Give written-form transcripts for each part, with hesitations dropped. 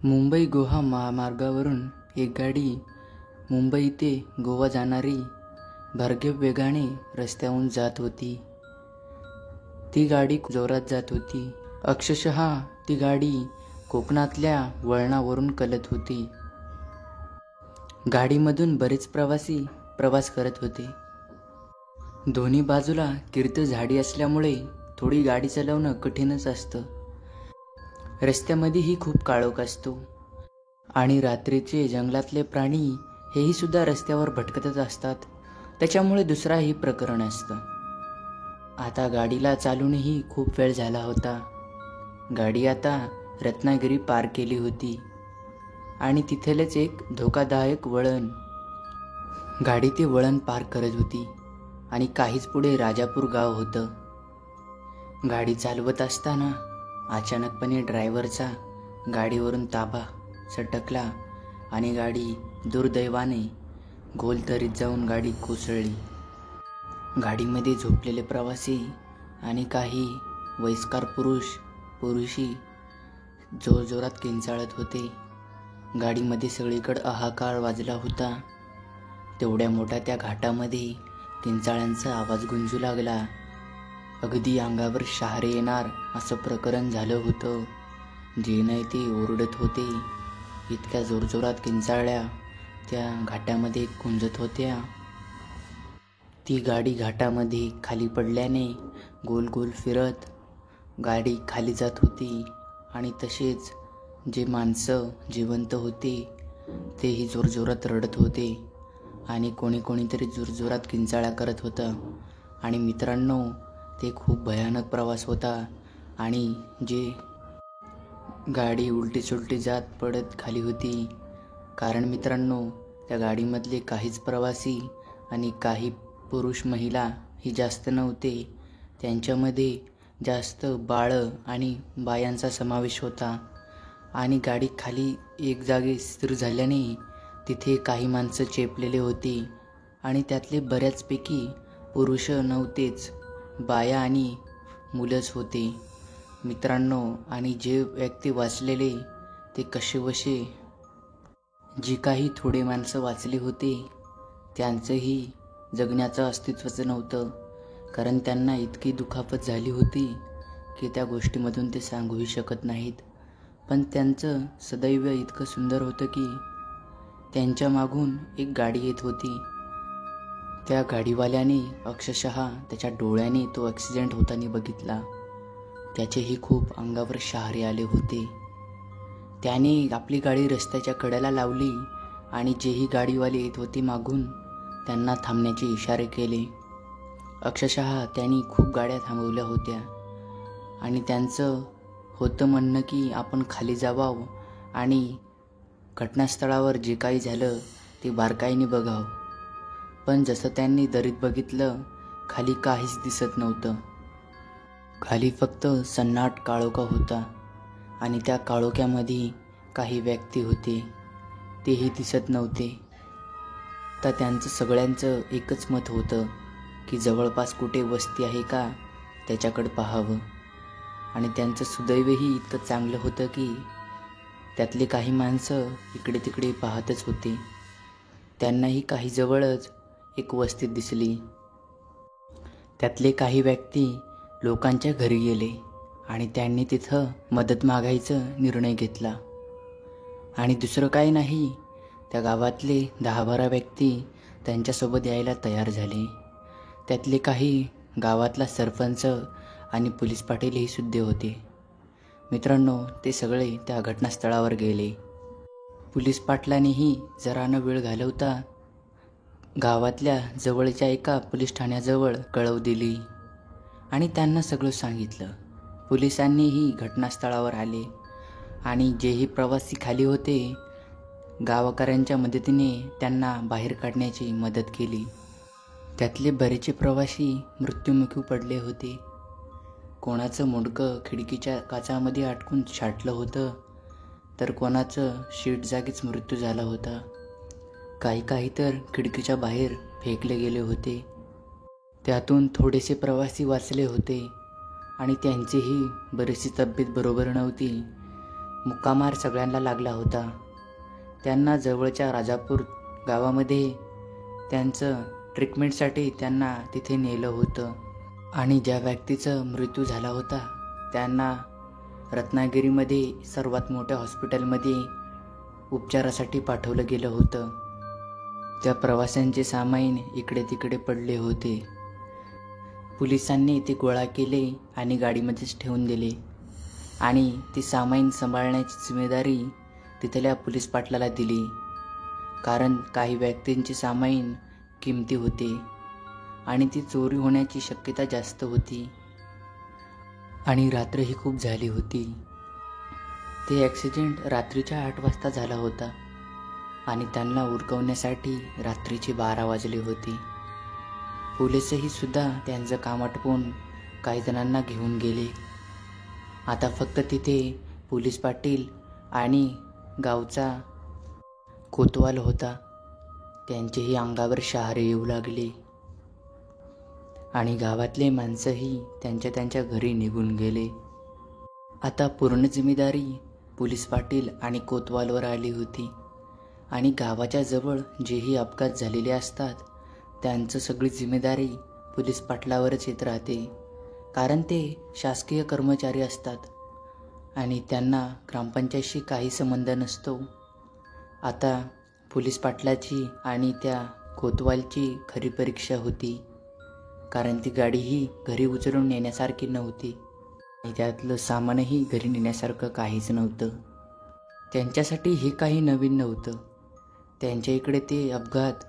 मुंबई गोवा महामार्गावरून एक गाडी मुंबई ते गोवा जाणारी भरघोस वेगाने रस्त्यावरून जात होती. ती गाडी जोरात जात होती. अक्षरशः ती गाडी कोकणातल्या वळणावरून कलत होती. गाडीमधून बरेच प्रवासी प्रवास करत होते. दोन्ही बाजूला किर्त झाडी असल्यामुळे थोडी गाडी चालवणं कठीणच असतं. रस्त्यामध्येही खूप काळोख असतो आणि रात्रीचे जंगलातले प्राणी हेही सुद्धा रस्त्यावर भटकतच असतात. त्याच्यामुळे दुसराही प्रकरण असतं. आता गाडीला चालूनही खूप वेळ झाला होता. गाडी आता रत्नागिरी पार केली होती आणि तिथलेच एक धोकादायक वळण. गाडी ते वळण पार करत होती आणि काहीच पुढे राजापूर गाव होतं. गाडी चालवत असताना अचानकपणे ड्रायव्हरचा गाडीवरून ताबा सटकला आणि गाडी दुर्दैवाने गोलदरीत जाऊन गाडी कोसळली. गाडीमध्ये झोपलेले प्रवासी आणि काही वयस्कर पुरुषी जोरजोरात किंचाळत होते. गाडीमध्ये सगळीकडे हाहाकार वाजला होता. तेवढ्या मोठ्या त्या घाटामध्ये किंचाळ्यांचा आवाज गुंजू लागला. अगदी अंगावर शहारे येणार असं प्रकरण झालं होतं. जे नाही ते ओरडत होते. इतक्या जोरजोरात किंचाळ्या त्या घाटामध्ये गुंजत होत्या. ती गाडी घाटामध्ये खाली पडल्याने गोल गोल फिरत गाडी खाली जात होती आणि तसेच जे माणसं जिवंत होते तेही जोरजोरात रडत होते आणि कोणीतरी जोरजोरात किंचाळ्या करत होतं. आणि मित्रांनो, ते खूप भयानक प्रवास होता आणि जे गाडी उलटी जात पडत खाली होती. कारण मित्रांनो, त्या गाडीमधले काहीच प्रवासी आणि काही पुरुष महिला ही जास्त नव्हते. त्यांच्यामध्ये जास्त बाळं आणि बायांचा समावेश होता. आणि गाडी खाली एक जागी स्थिर झाल्याने तिथे काही माणसं चेपलेले होती आणि त्यातले बऱ्याचपैकी पुरुष नव्हतेच, बाया आणि मुलंच होते. मित्रांनो, आणि जे व्यक्ती वाचलेले ते कसेबसे जी काही थोडे माणसं वाचले होते त्यांचंही जगण्याचं अस्तित्वच नव्हतं. कारण त्यांना इतकी दुखापत झाली होती की त्या गोष्टीमधून ते सांगूही शकत नाहीत. पण त्यांचं सदैव इतकं सुंदर होतं की त्यांच्या मागून एक गाडी येत होती. त्या गाडीवाल्याने अक्षरशः त्याच्या डोळ्याने तो ॲक्सिडेंट होताना बघितला. त्याचेही खूप अंगावर शहारे आले होते. त्याने आपली गाडी रस्त्याच्या कडेला लावली आणि जेही गाडीवाले येत होते मागून त्यांना थांबण्याचे इशारे केले. अक्षरशः त्यांनी खूप गाड्या थांबवल्या होत्या आणि त्यांचं होतं म्हणणं की आपण खाली जावावं आणि घटनास्थळावर जे काही झालं ते बारकाईने बघावं. पण जसं त्यांनी दरीत बघितलं, खाली काहीच दिसत नव्हतं. खाली फक्त सन्नाट काळोखा होता आणि त्या काळोख्यामध्ये काही व्यक्ती होते, तेही दिसत नव्हते. तर त्यांचं सगळ्यांचं एकच मत होतं की जवळपास कुठे वस्ती आहे का त्याच्याकडे पाहावं. आणि त्यांचं सुदैवही इतकं चांगलं होतं की त्यातले काही माणसं इकडे तिकडे पाहतच होते. त्यांनाही काही जवळच एक वस्ती दिसली. त्यातले काही व्यक्ती लोकांच्या घरी गेले आणि त्यांनी तिथं मदत मागायचा निर्णय घेतला. आणि दुसरं काही नाही, त्या गावातले 10-12 व्यक्ती त्यांच्यासोबत यायला तयार झाले. त्यातले काही गावातला सरपंच आणि पोलीस पाटीलही सुद्धा होते. मित्रांनो, ते सगळे त्या घटनास्थळावर गेले. पोलीस पाटलांनीही जरा न वेळ घालवता गावातल्या जवळच्या एका पोलीस ठाण्याजवळ कळव दिली आणि त्यांना सगळं सांगितलं. पोलिसांनीही घटनास्थळावर आले आणि जेही प्रवासी खाली होते गावकऱ्यांच्या मदतीने त्यांना बाहेर काढण्याची मदत केली. त्यातले बरेचसे प्रवासी मृत्युमुखी पडले होते. कोणाचं मुंडकं खिडकीच्या काचामध्ये अडकून छाटलं होतं, तर कोणाचं शीट जागीच मृत्यू झाला होता. काही तर खिडकीच्या बाहेर फेकले गेले होते. त्यातून थोडेसे प्रवासी वाचले होते आणि त्यांचीही बरीचशी तब्येत बरोबर नव्हती. मुक्कामार सगळ्यांना लागला होता. त्यांना जवळच्या राजापूर गावामध्ये त्यांचं ट्रीटमेंटसाठी त्यांना तिथे नेलं होतं आणि ज्या व्यक्तीचा मृत्यू झाला होता त्यांना रत्नागिरीमध्ये सर्वात मोठ्या हॉस्पिटलमध्ये उपचारासाठी पाठवलं गेलं होतं. त्या प्रवाशांचे सामान इकडे तिकडे पडले होते. पोलिसांनी ते गोळा केले आणि गाडीमध्येच ठेवून दिले आणि ती सामान सांभाळण्याची जिम्मेदारी तिथल्या पोलीस पाटलाला दिली. कारण काही व्यक्तींची सामान किमती होते आणि ती चोरी होण्याची शक्यता जास्त होती आणि रात्रही खूप झाली होती. ते ॲक्सिडेंट रात्रीच्या 8 वाजता झाला होता आणि त्यांना उरकवण्यासाठी रात्रीचे 12 वाजले होते. पोलीसही सुद्धा त्यांचं काम आटपून काही जणांना घेऊन गेले. आता फक्त तिथे पोलीस पाटील आणि गावचा कोतवाल होता. त्यांचेही अंगावर शहारे येऊ लागले आणि गावातले माणसंही त्यांच्या घरी निघून गेले. आता पूर्ण जिम्मेदारी पोलीस पाटील आणि कोतवालवर आली होती आणि गावाच्या जवळ जेही अपघात झालेले असतात त्यांचं सगळी जिम्मेदारी पोलीस पाटलावरच येत राहते. कारण ते शासकीय कर्मचारी असतात आणि त्यांना ग्रामपंचायतशी काही संबंध नसतो. आता पोलीस पाटलाची आणि त्या कोतवालची खरी परीक्षा होती. कारण ती गाडीही घरी उचलून नेण्यासारखी नव्हती आणि त्यातलं सामानही घरी नेण्यासारखं काहीच नव्हतं. त्यांच्यासाठी हे काही नवीन नव्हतं. त्यांच्या इकडे ते अपघात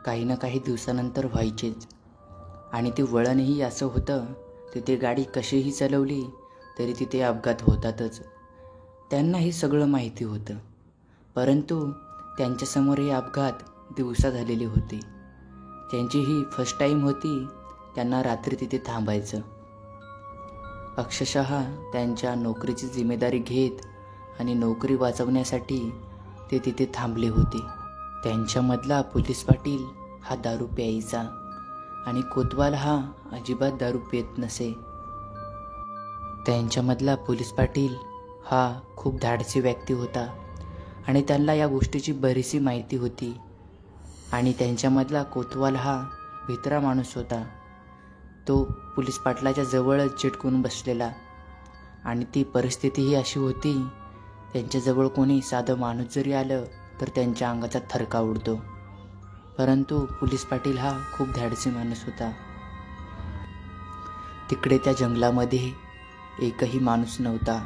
काही ना काही दिवसानंतर व्हायचेच आणि ते वळणही असं होतं, तिथे गाडी कशीही चालवली तरी तिथे अपघात होतातच. त्यांना हे सगळं माहिती होतं, परंतु त्यांच्यासमोर हे अपघात दिवसा झालेले होते. त्यांची ही फर्स्ट टाईम होती त्यांना रात्री तिथे थांबायचं. अक्षरशः त्यांच्या नोकरीची जिम्मेदारी घेत आणि नोकरी वाचवण्यासाठी ते तिथे थांबले होते. त्यांच्यामधला पोलीस पाटील हा दारू प्यायचा आणि कोतवाल हा अजिबात दारू पित नसे. त्यांच्यामधला पोलीस पाटील हा खूप धाडसी व्यक्ती होता आणि त्यांना या गोष्टीची बरीचशी माहिती होती आणि त्यांच्यामधला कोतवाल हा भित्रा माणूस होता. तो पोलीस पाटलाच्या जवळच चिटकून बसलेला आणि ती परिस्थितीही अशी होती, त्यांच्याजवळ कोणी साधं माणूस जरी आलं तर त्यांच्या अंगाचा थरका उडतो. परंतु पोलीस पाटील हा खूप धाडसी माणूस होता. तिकडे त्या जंगलामध्ये एकही माणूस नव्हता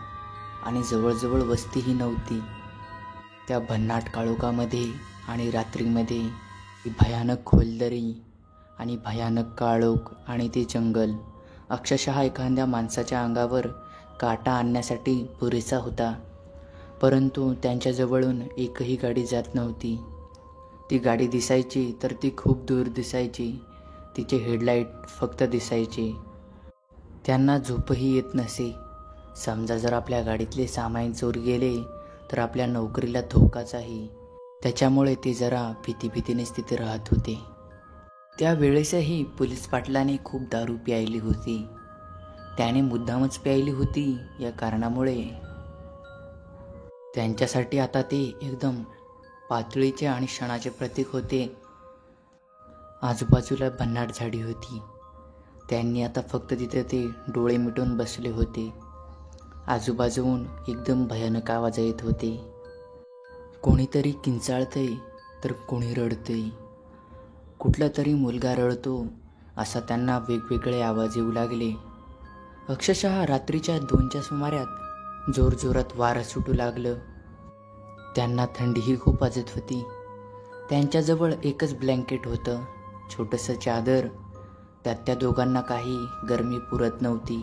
आणि जवळजवळ वस्तीही नव्हती. त्या भन्नाट काळोखामध्ये आणि रात्रीमध्ये भयानक खोलदरी आणि भयानक काळोख आणि ते जंगल अक्षरशः एखाद्या माणसाच्या अंगावर काटा आणण्यासाठी पुरेसा होता. परंतु त्यांच्याजवळून एकही गाडी जात नव्हती. ती गाडी दिसायची तर ती खूप दूर दिसायची. तिचे हेडलाईट फक्त दिसायचे. त्यांना झोपही येत नसे. समजा जर आपल्या गाडीतले सामान चोरी गेले तर आपल्या नोकरीला धोकाच आहे. त्याच्यामुळे ते जरा भीतीनेच तिथे राहत होते. त्यावेळेसही पोलीस पाटलाने खूप दारू प्यायली होती. त्याने मुद्दामच प्यायली होती. या कारणामुळे त्यांच्यासाठी आता ते एकदम पातळीचे आणि क्षणाचे प्रतीक होते. आजूबाजूला भन्नाट झाडी होती. त्यांनी आता फक्त तिथे ते डोळे मिटून बसले होते. आजूबाजूहून एकदम भयानक आवाज येत होते. कोणीतरी किंचाळतंय तर कोणी रडतंय. कुठला तरी मुलगा रडतो असा त्यांना वेगवेगळे आवाज येऊ लागले. अक्षरशः रात्रीच्या 2च्या सुमारात जोरजोरात वारं सुटू लागलं. त्यांना थंडीही खूप वाजत होती. त्यांच्याजवळ एकच ब्लँकेट होतं, छोटंसं चादर. त्यात त्या दोघांना काही गरमी पुरत नव्हती.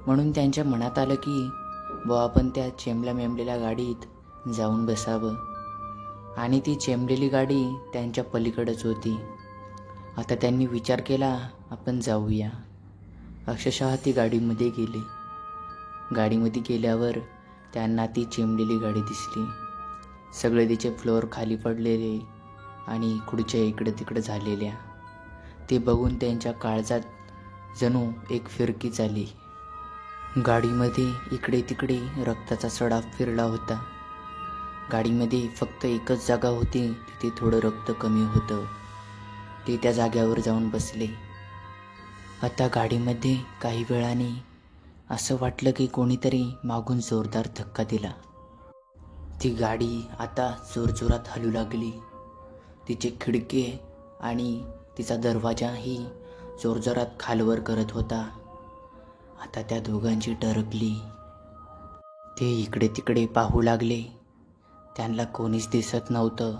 म्हणून त्यांच्या मनात आलं की आपण त्या चेमल्या गाडीत जाऊन बसावं आणि ती चेमलेली गाडी त्यांच्या पलीकडेच होती. आता त्यांनी विचार केला आपण जाऊया. अक्षरशः ती गाडीमध्ये गेले. गाडीमध्ये गेल्यावर त्यांना ती चेमलेली गाडी दिसली. सगळे तिचे फ्लोअर खाली पडलेले आणि खुर्च्या इकडे तिकडे झालेल्या. ते बघून त्यांच्या काळजात जणू एक फिरकी झाली. गाडीमध्ये इकडे तिकडे रक्ताचा सडा फिरला होता. गाडीमध्ये फक्त एकच जागा होती, तिथे थोडं रक्त कमी होतं. ते त्या जाग्यावर जाऊन बसले. आता गाडीमध्ये काही वेळाने असं वाटलं की कोणीतरी मागून जोरदार धक्का दिला. ती गाडी आता जोरजोरात हलू लागली. तिचे खिडके आणि तिचा दरवाजाही जोरजोरात खालवर करत होता. आता त्या दोघांची टरकली. ते इकडे तिकडे पाहू लागले. त्यांना कोणीच दिसत नव्हतं,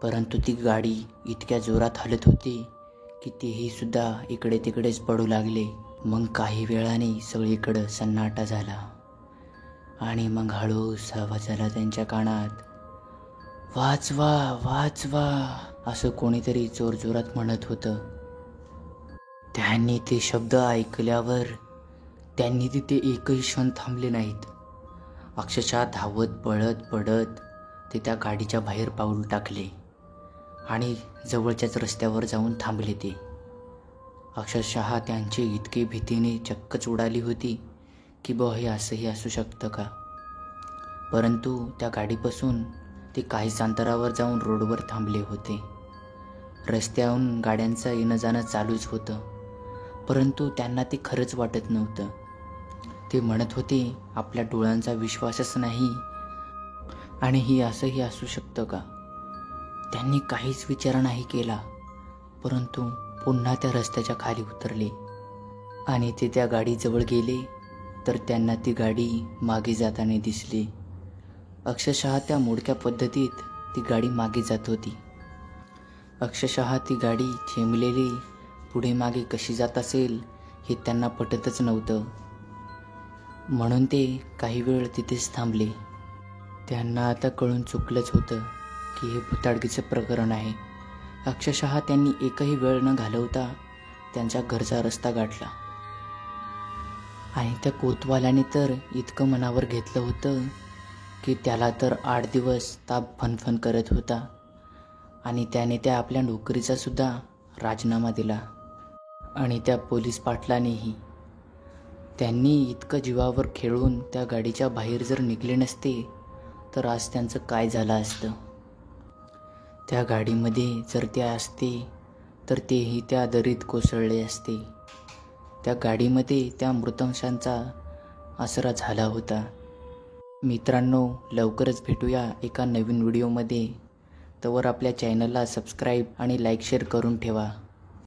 परंतु ती गाडी इतक्या जोरात हलत होती की तेही सुद्धा इकडे तिकडेच पडू लागले. मग काही वेळाने सगळीकडं सन्नाटा झाला आणि मग हळूच आवाज आला त्यांच्या कानात, वाचवा वाचवा, असं कोणीतरी जोरजोरात म्हणत होतं. त्यांनी ते शब्द ऐकल्यावर त्यांनी तिथे एकही क्षण थांबले नाहीत. अक्षरशः धावत पळत पडत ते त्या गाडीच्या बाहेर पाऊल टाकले आणि जवळच्याच रस्त्यावर जाऊन थांबले. ते अक्षरशः त्यांची इतकी भीतीने चक्कच उडाली होती की हे असंही असू शकतं का. परंतु त्या गाडीपासून ते काहीच अंतरावर जाऊन रोडवर थांबले होते. रस्त्याहून गाड्यांचं येणं जाणं चालूच होतं, परंतु त्यांना ते खरंच वाटत नव्हतं. ते म्हणत होते आपल्या डोळ्यांचा विश्वासच नाही आणि ही असंही असू शकतं का. त्यांनी काहीच विचार नाही केला, परंतु पुन्हा त्या रस्त्याच्या खाली उतरले आणि ते त्या गाडीजवळ गेले तर त्यांना ती गाडी मागे जाताना दिसली. अक्षरशः त्या मोडक्या पद्धतीत ती गाडी मागे जात होती. अक्षरशः ती गाडी थेंबलेली पुढे मागे कशी जात असेल हे त्यांना पटतच नव्हतं. म्हणून ते काही वेळ तिथेच थांबले. त्यांना आता कळून चुकलंच होतं की हे भुताडकीचं प्रकरण आहे. अक्षरशः त्यांनी एकही वेळ न घालवता त्यांच्या घरचा रस्ता गाठला आणि त्या कोतवाल्याने तर इतकं मनावर घेतलं होतं की त्याला तर 8 दिवस ताप फनफन करत होता आणि त्याने त्या आपल्या नोकरीचा सुद्धा राजीनामा दिला. आणि त्या पोलीस पाटलानेही. त्यांनी इतकं जीवावर खेळून त्या गाडीच्या बाहेर जर निघले नसते तर आज त्यांचं काय झालं असतं. त्या गाडीमध्ये जर ते असते तर तेही त्या दरीत कोसळले असते. त्या गाडीमध्ये त्या मृतांशांचा आसरा झाला होता. मित्रांनो, लवकरच भेटूया एका नवीन व्हिडिओमध्ये. तोवर आपल्या चॅनलला सबस्क्राईब आणि लाईक शेअर करून ठेवा.